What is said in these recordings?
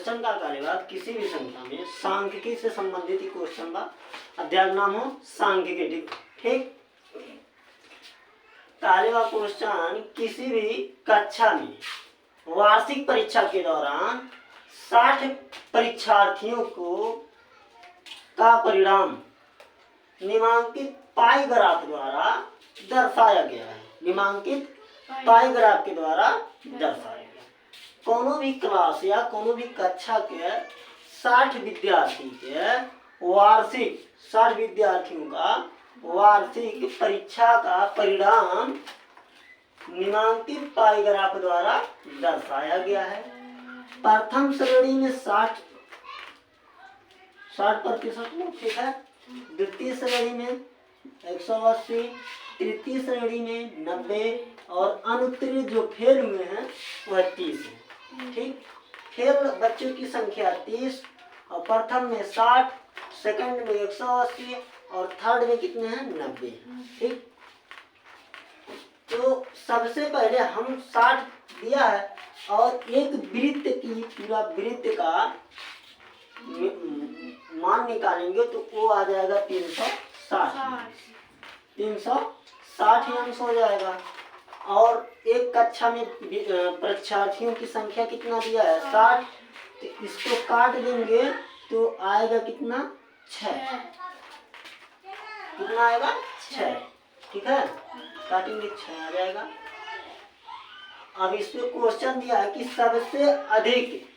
Question का कार्यवाह किसी भी संख्या में सांख्यिकी से संबंधित क्वेश्चन का अध्याय नाम हो सांख्यिकी। ठीक, कार्यवाह क्वेश्चन किसी भी कक्षा में वार्षिक परीक्षा के दौरान 60 परीक्षार्थियों को का परिणाम निम्नांकित पाई ग्राफ द्वारा दर्शाया गया है। निम्नांकित पाई ग्राफ के द्वारा दर्शाया गया। कोनो भी क्लास या कोनो भी कक्षा के 60 विद्यार्थी के वार्षिक 60 विद्यार्थियों का वार्षिक परीक्षा का परिणाम निम्नांकित पाई ग्राफ द्वारा दर्शाया गया है। प्रथम श्रेणी में 60%, ठीक है। द्वितीय श्रेणी में 180, तृतीय श्रेणी में 90 और अनुत्तीर्ण जो फेल हुए हैं वह 30 है। ठीक, फेल बच्चों की संख्या 30 और प्रथम में 60, सेकंड में 180 और थर्ड में कितने हैं 90। ठीक, तो सबसे पहले हम 60 दिया है और एक वृत्त की पूरा वृत्त का मान निकालेंगे तो वो आ जाएगा 360 अंश हो जाएगा। और एक कक्षा में परीक्षार्थियों की संख्या कितना दिया है 60, तो इसको काट देंगे तो आएगा कितना 6। कितना आएगा 6, ठीक है। काटेंगे 6 आ जाएगा। अब इसमें क्वेश्चन दिया है कि सबसे अधिक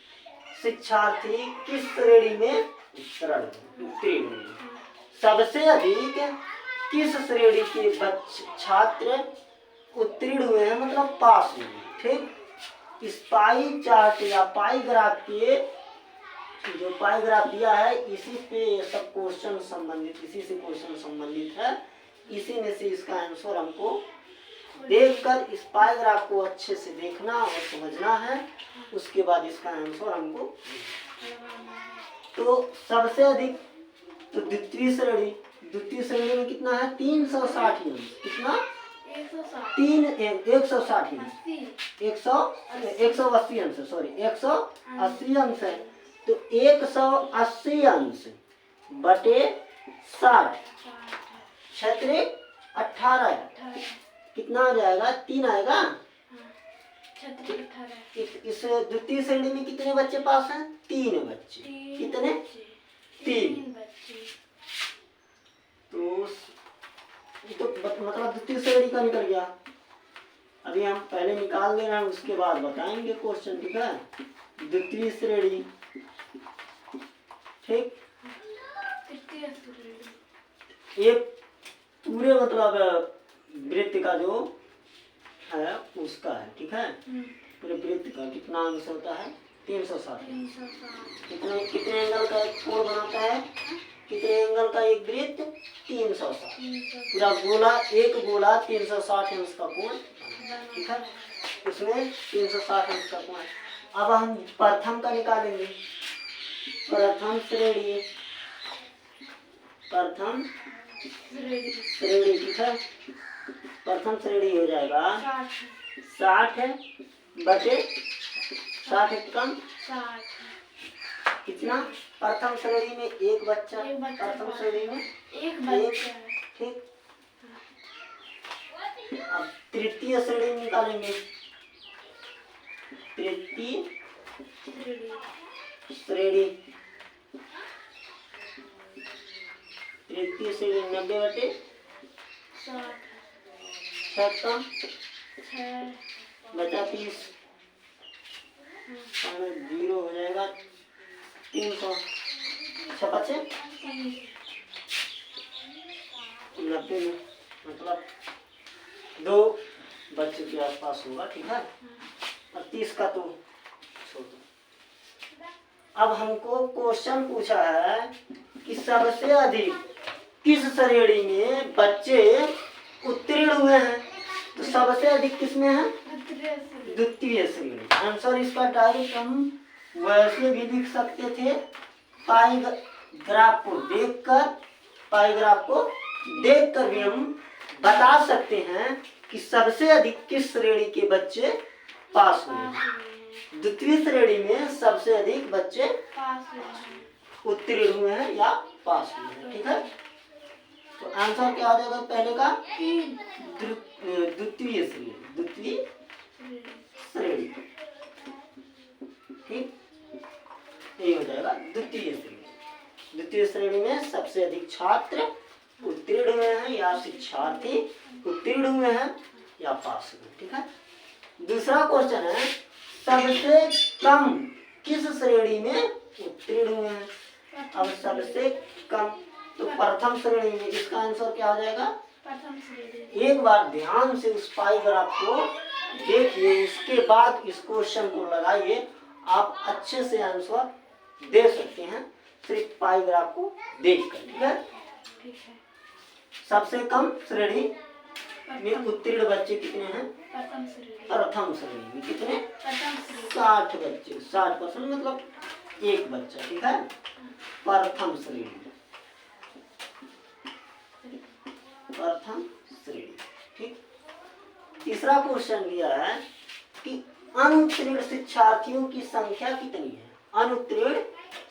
शिक्षार्थी किस श्रेणी में उत्तीर्ण हुए। सबसे अधिक किस श्रेणी के छात्र उत्तीर्ण हुए हैं, मतलब पास हुए। ठीक, इस पाई चार्ट या पाई ग्राफ के जो पाई ग्राफ दिया है इसी पे सब क्वेश्चन संबंधित, इसी से क्वेश्चन संबंधित है। इसी में से इसका आंसर हमको देखकर इस पाई ग्राफ को अच्छे से देखना और समझना है। उसके बाद इसका आंसर हमको, तो सबसे अधिक तो द्वितीय श्रेणी में कितना है 360 अंश। कितना 180 अंश, सॉरी 180 अंश है। तो 180 अंश बटे 60 क्षेत्र 18 है। कितना आ जाएगा 3 आएगा। इस द्वितीय श्रेणी में कितने बच्चे पास हैं 3 बच्चे। कितने 3। तो मतलब द्वितीय श्रेणी का निकल गया। अभी हम पहले निकाल ले रहे हैं उसके बाद बताएंगे क्वेश्चन, ठीक है। द्वितीय श्रेणी, ठीक, एक पूरे मतलब वृत्त का जो है उसका है, ठीक है। पूरे वृत्त का कितना अंश होता है 360। कितने एंगल का एक कोण बनाता है, कितने एंगल का एक वृत्त 360। पूरा गोला, एक गोला 360 अंश का कोण, ठीक है। उसमें 360 अंश का कोण है। अब हम प्रथम का निकालेंगे। प्रथम श्रेणी, ठीक है। प्रथम श्रेणी हो जाएगा 60 बटे 60 कम 60। कितना प्रथम श्रेणी में एक बच्चा, प्रथम श्रेणी में एक बच्चा, ठीक। अब तृतीय श्रेणी निकालेंगे। तृतीय श्रेणी 90 बटे 60 बचा 30, 0 हो जाएगा 300। 6 बचे 90 में, मतलब 2 बच्चे के आसपास होगा, ठीक है। और 30 का तो छोड़ो। अब हमको क्वेश्चन पूछा है कि सबसे अधिक किस श्रेणी में बच्चे उत्तीर्ण हुए हैं। तो सबसे अधिक किसमें है द्वितीय श्रेणी। आंसर इसका डायरेक्ट हम वैसे भी लिख सकते थे, पाई ग्राफ को देखकर भी हम बता सकते हैं कि सबसे अधिक किस श्रेणी के बच्चे पास हुए। द्वितीय श्रेणी में सबसे अधिक बच्चे उत्तीर्ण हुए हैं या पास हुए हैं। ठीक है, तो आंसर क्या आ जाएगा पहले का? द्वितीय श्रेणी, द्वितीय श्रेणी। ठीक, यही हो जाएगा द्वितीय श्रेणी। द्वितीय श्रेणी में सबसे अधिक छात्र उत्तीर्ण हुए हैं या शिक्षार्थी उत्तीर्ण हुए हैं या पास हुए। ठीक है, दूसरा क्वेश्चन है सबसे कम किस श्रेणी में उत्तीर्ण हुए हैं? अब सबसे कम तो प्रथम श्रेणी में, इसका आंसर क्या हो जाएगा? प्रथम श्रेणी। एक बार ध्यान से उस पाई ग्राफ को देखिए, इसके बाद इस क्वेश्चन को लगाइए, आप अच्छे से आंसर दे सकते हैं सिर्फ पाई ग्राफ को देखकर। ठीक है, सबसे कम श्रेणी में उत्तीर्ण बच्चे कितने हैं? प्रथम श्रेणी में कितने? 60 बच्चे, 60% मतलब एक बच्चा। ठीक है, प्रथम श्रेणी, प्रथम श्रेणी। ठीक, तीसरा क्वेश्चन दिया है कि अनुत्तीर्ण शिक्षार्थियों की संख्या कितनी है? अनुत्तीर्ण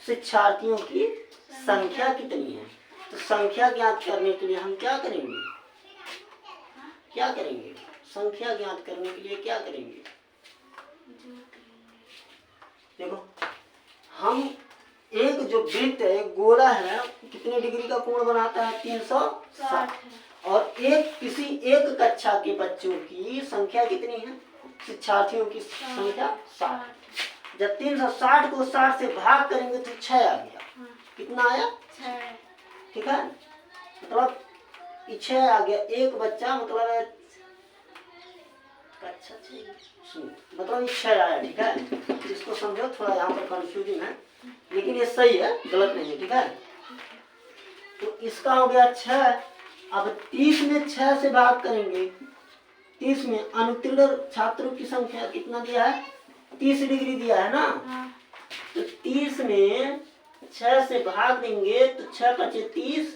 शिक्षार्थियों की संख्या कितनी है? तो संख्या ज्ञात करने के लिए हम क्या करेंगे? क्या करेंगे? संख्या ज्ञात करने के लिए क्या करेंगे? देखो, हम एक जो वृत्त है, गोला है, कितने डिग्री का कोण बनाता है? 360। और किसी एक कक्षा के बच्चों की संख्या कितनी है? शिक्षार्थियों की संख्या 60। जब 360 को 60 से भाग करेंगे तो 6 आ गया। कितना आया? 6। ठीक है, मतलब 6 आ गया। एक बच्चा मतलब अच्छा मतलब 6 आया। ठीक है, इसको समझो, थोड़ा यहाँ पर कंफ्यूजिंग है लेकिन ये सही है, गलत नहीं है। ठीक है, तो इसका हो गया 6। अब 30 में 6 से भाग करेंगे। 30 में अनुत्तीर्ण छात्रों की संख्या कितना दिया है? 30 डिग्री दिया है ना। तो 30 में 6 से भाग देंगे तो 6 बचे 30।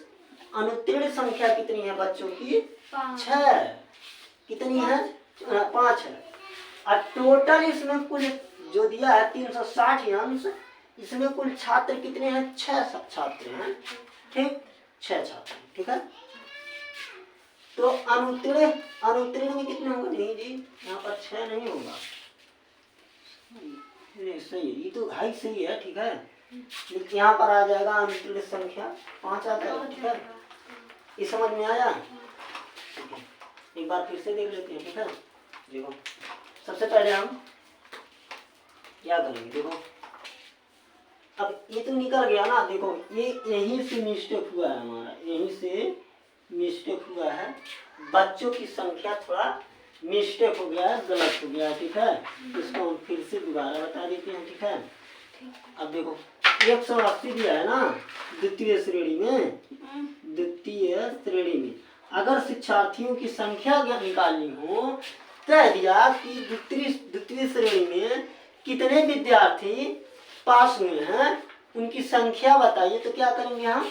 अनुत्तीर्ण संख्या कितनी है बच्चों की? 6। कितनी है? 5 है। और टोटल इसमें कुल जो दिया है 360 अंश, इसमें कुल छात्र कितने हैं? 6 छात्र हैं। ठीक, 6 छात्र। ठीक है, तो अनुत्तीर्ण में कितने होंगे? नहीं जी, यहाँ पर 6 नहीं होगा। सही है, ये तो हाई सही है। ठीक है, लेकिन यहाँ पर आ जाएगा अनुत्तीर्ण संख्या 5 आ जाएगा। ठीक है, ये समझ में आया? एक बार फिर से देख लेते हैं। ठीक है, देखो, सबसे पहले हम क्या करेंगे? देखो, अब ये तो निकल गया ना। देखो, ये यहीं से मिस्टेक हुआ है हमारा, यहीं से मिस्टेक हुआ है। बच्चों की संख्या थोड़ा मिस्टेक हो गया है, गलत हो गया है। ठीक है, इसको हम फिर से दोबारा बता देते हैं। ठीक है, अब देखो 180 दिया है ना द्वितीय श्रेणी में। द्वितीय श्रेणी में अगर शिक्षार्थियों की संख्या निकालनी हो, कह दिया कि द्वितीय श्रेणी में कितने विद्यार्थी पास हुए हैं, उनकी संख्या बताइए। तो क्या करेंगे हम?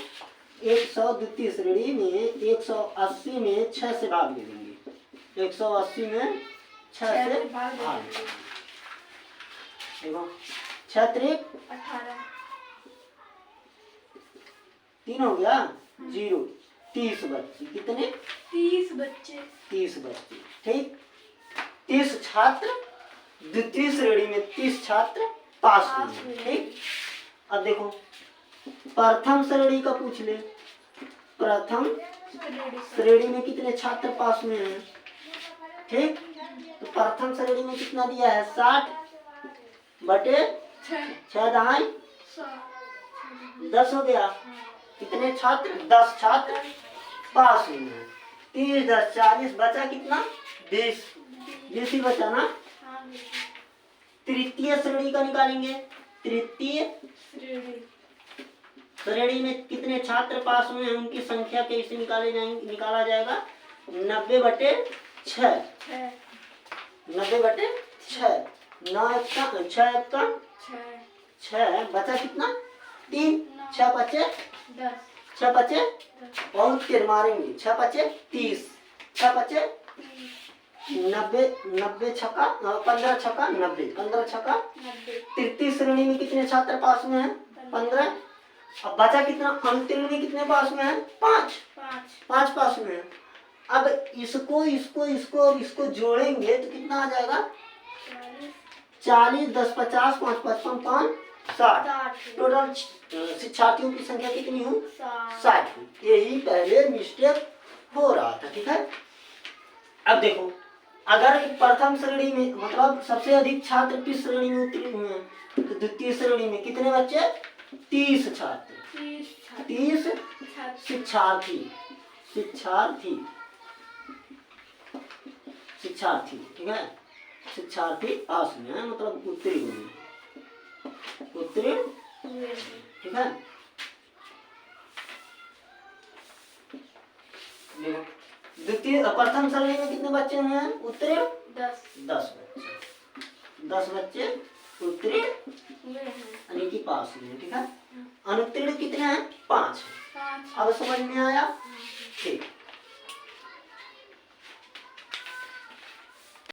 100 द्वितीय श्रेणी में 180 में 6 से भाग दे देंगे। 180 में 6 से भाग देंगे। देखो 6 त्रिक 18, 3 हो गया 0। 30 बच्चे। कितने? 30 बच्चे। 30 बच्चे। ठीक, 30 छात्र द्वितीय श्रेणी में 30 छात्र पास हुए। ठीक, अब देखो प्रथम श्रेणी का पूछ ले। प्रथम श्रेणी में कितने छात्र पास हुए हैं? ठीक, तो प्रथम श्रेणी में कितना दिया है? 60 बटे 6 दहाई 10 हो गया। कितने छात्र? 10 छात्र पास हुए हैं। 30 10 40 बचा कितना? 20 ही बचा ना। तृतीय श्रेणी का निकालेंगे। तृतीय श्रेणी में कितने छात्र पास हुए हैं, उनकी संख्या कैसे निकाला जाएगा? 90 बटे 6। 90 बटे 6। 9 1 का 6 बचा कितना? 3। 6 बचे 10। 6 बचे बहुत तेज मारेंगे। 6 बचे 30। 6 बचे 90 90 छक्का 15 छक्का 90 15 छक्का तृतीय श्रेणी में कितने छात्र पास हुए हैं? 15। अब बचा कितना? अनुत्तीर्ण में कितने पास हुए हैं? 5 पास हुए हैं। अब इसको इसको इसको और इसको जोड़ेंगे तो कितना आ जाएगा? 40 10 50 5 55 5 60। टोटल शिक्षार्थियों की संख्या कितनी हुई? 60 हुई। यही पहले मिस्टेक हो रहा था। ठीक है, अब देखो अगर प्रथम श्रेणी में मतलब सबसे अधिक छात्र किस श्रेणी में उत्तीर्ण हुए हैं? तो द्वितीय श्रेणी में कितने बच्चे? 30 छात्र 30 शिक्षार्थी ठीक है, शिक्षार्थी पास में है मतलब उत्तीर्ण ठीक है। देखो द्वितीय प्रथम श्रेणी में कितने बच्चे हुए हैं उत्तीर्ण? 10 बच्चे उत्तीर्ण यानी कि पास हुए हैं। ठीक है, अनुत्तीर्ण कितने हैं? 5। अब समझ में आया? ठीक।